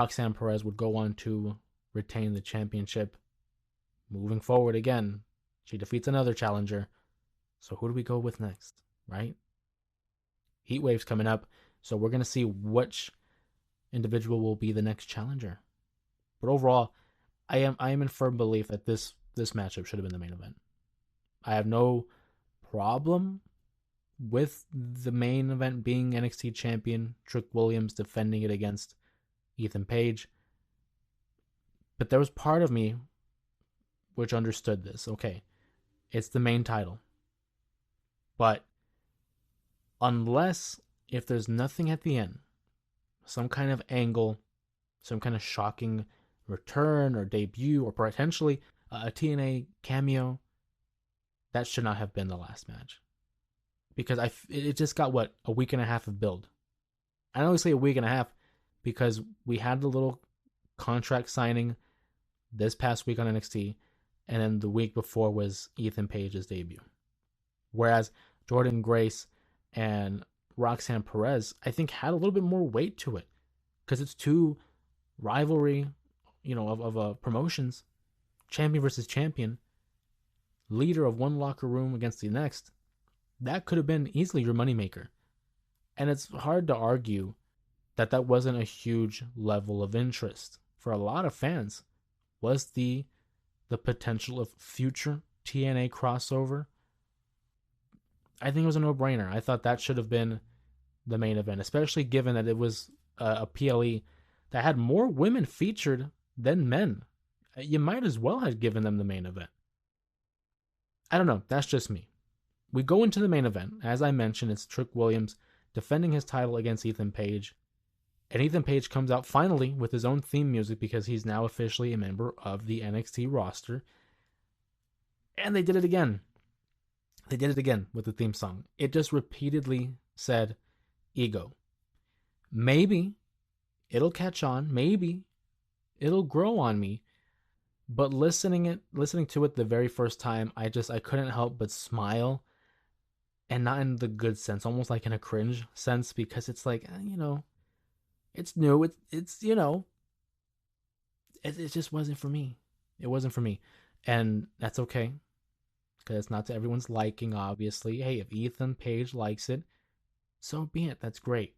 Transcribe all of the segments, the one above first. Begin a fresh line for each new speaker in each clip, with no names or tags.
Roxanne Perez would go on to retain the championship. Moving forward again, she defeats another challenger. So who do we go with next, right? Heat Wave's coming up, so we're going to see which individual will be the next challenger. But overall, I am in firm belief that this matchup should have been the main event. I have no problem with the main event being NXT champion Trick Williams defending it against Ethan Page. But there was part of me which understood this. Okay, it's the main title. But unless if there's nothing at the end, some kind of angle, some kind of shocking return or debut, or potentially a TNA cameo, that should not have been the last match. Because it just got, a week and a half of build. I only say a week and a half because we had the little contract signing this past week on NXT, and then the week before was Ethan Page's debut. Whereas Jordynne Grace and Roxanne Perez, I think, had a little bit more weight to it because it's two rivalry, of promotions, champion versus champion, leader of one locker room against the next. That could have been easily your moneymaker. And it's hard to argue that wasn't a huge level of interest for a lot of fans. Was the potential of future TNA crossover? I think it was a no-brainer. I thought that should have been the main event, especially given that it was a PLE that had more women featured than men. You might as well have given them the main event. I don't know. That's just me. We go into the main event. As I mentioned, it's Trick Williams defending his title against Ethan Page. And Ethan Page comes out finally with his own theme music because he's now officially a member of the NXT roster. And they did it again. They did it again with the theme song. It just repeatedly said, ego. Maybe it'll catch on. Maybe it'll grow on me. But listening to it the very first time, I couldn't help but smile. And not in the good sense, almost like in a cringe sense, because it's like, it's new. It's it just wasn't for me. It wasn't for me. And that's okay. Because it's not to everyone's liking, obviously. Hey, if Ethan Page likes it, so be it. That's great.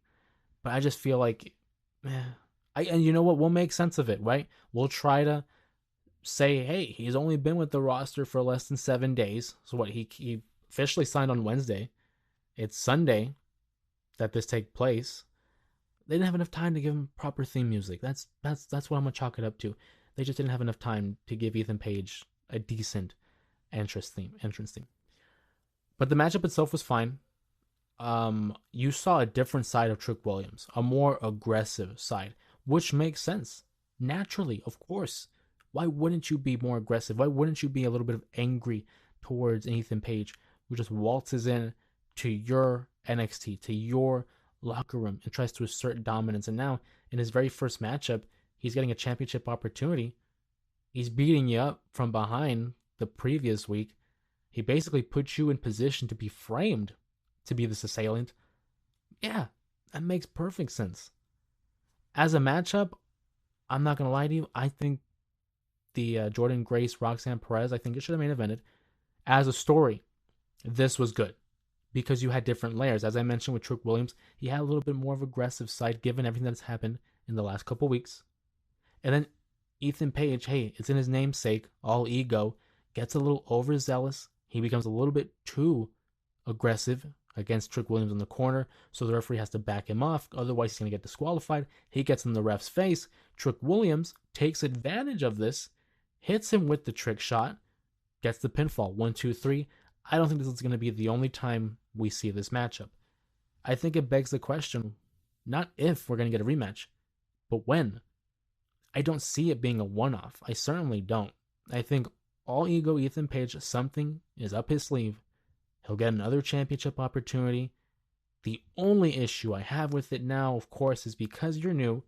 But I just feel like, and you know what? We'll make sense of it, right? We'll try to say, hey, he's only been with the roster for less than 7 days. So what? He officially signed on Wednesday. It's Sunday that this take place. They didn't have enough time to give him proper theme music. That's what I'm gonna chalk it up to. They just didn't have enough time to give Ethan Page a decent entrance theme. But the matchup itself was fine. You saw a different side of Trick Williams, a more aggressive side, which makes sense. Naturally, of course. Why wouldn't you be more aggressive? Why wouldn't you be a little bit of angry towards Ethan Page, who just waltzes in to your NXT, to your locker room, and tries to assert dominance? And now, in his very first matchup, he's getting a championship opportunity. He's beating you up from behind the previous week. He basically puts you in position to be framed to be this assailant. Yeah, that makes perfect sense. As a matchup, I'm not going to lie to you, I think the Jordynne Grace, Roxanne Perez, I think it should have main evented. As a story, this was good because you had different layers. As I mentioned with Trick Williams, he had a little bit more of aggressive side given everything that's happened in the last couple weeks. And then Ethan Page, hey, it's in his namesake, all ego, gets a little overzealous. He becomes a little bit too aggressive against Trick Williams in the corner, so the referee has to back him off. Otherwise, he's going to get disqualified. He gets in the ref's face. Trick Williams takes advantage of this, hits him with the trick shot, gets the pinfall. 1, 2, 3. I don't think this is going to be the only time we see this matchup. I think it begs the question, not if we're going to get a rematch, but when. I don't see it being a one-off. I certainly don't. I think all ego Ethan Page, something is up his sleeve. He'll get another championship opportunity. The only issue I have with it now, of course, is because you're new,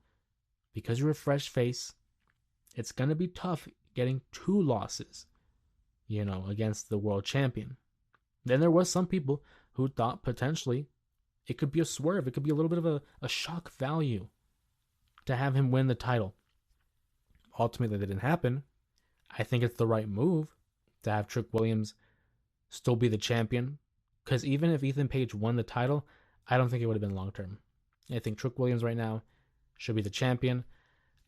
because you're a fresh face, it's going to be tough getting 2 losses, against the world champion. Then there was some people who thought potentially it could be a swerve. It could be a little bit of a shock value to have him win the title. Ultimately, that didn't happen. I think it's the right move to have Trick Williams still be the champion. Because even if Ethan Page won the title, I don't think it would have been long term. I think Trick Williams right now should be the champion.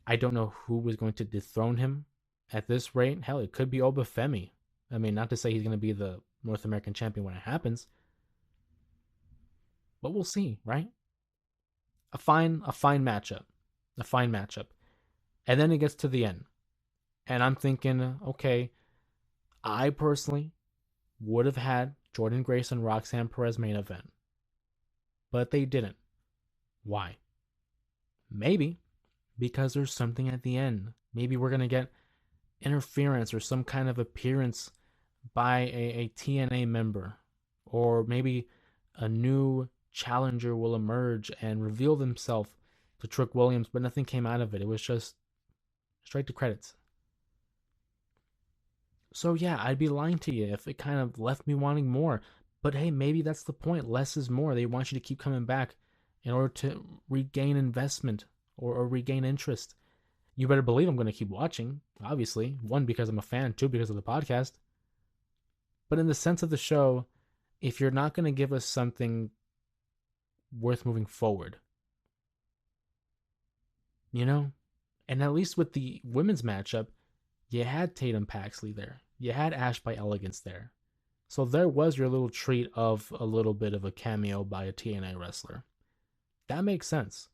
I don't know who was going to dethrone him at this rate. Hell, it could be Obafemi. I mean, not to say he's going to be the North American champion when it happens, but we'll see, right? A fine matchup, a fine matchup, and then it gets to the end, and I'm thinking, okay, I personally would have had Jordan Grace and Roxanne Perez main event, but they didn't. Why? Maybe because there's something at the end. Maybe we're gonna get interference or some kind of appearance by a TNA member, or maybe a new challenger will emerge and reveal themselves to Trick Williams, but nothing came out of it. It was just straight to credits. So yeah, I'd be lying to you if it kind of left me wanting more. But hey, maybe that's the point. Less is more. They want you to keep coming back in order to regain investment or regain interest. You better believe I'm going to keep watching, obviously. One, because I'm a fan. Two, because of the podcast. But in the sense of the show, if you're not going to give us something worth moving forward, you know? And at least with the women's matchup, you had Tatum Paxley there. You had Ash by Elegance there. So there was your little treat of a little bit of a cameo by a TNA wrestler. That makes sense.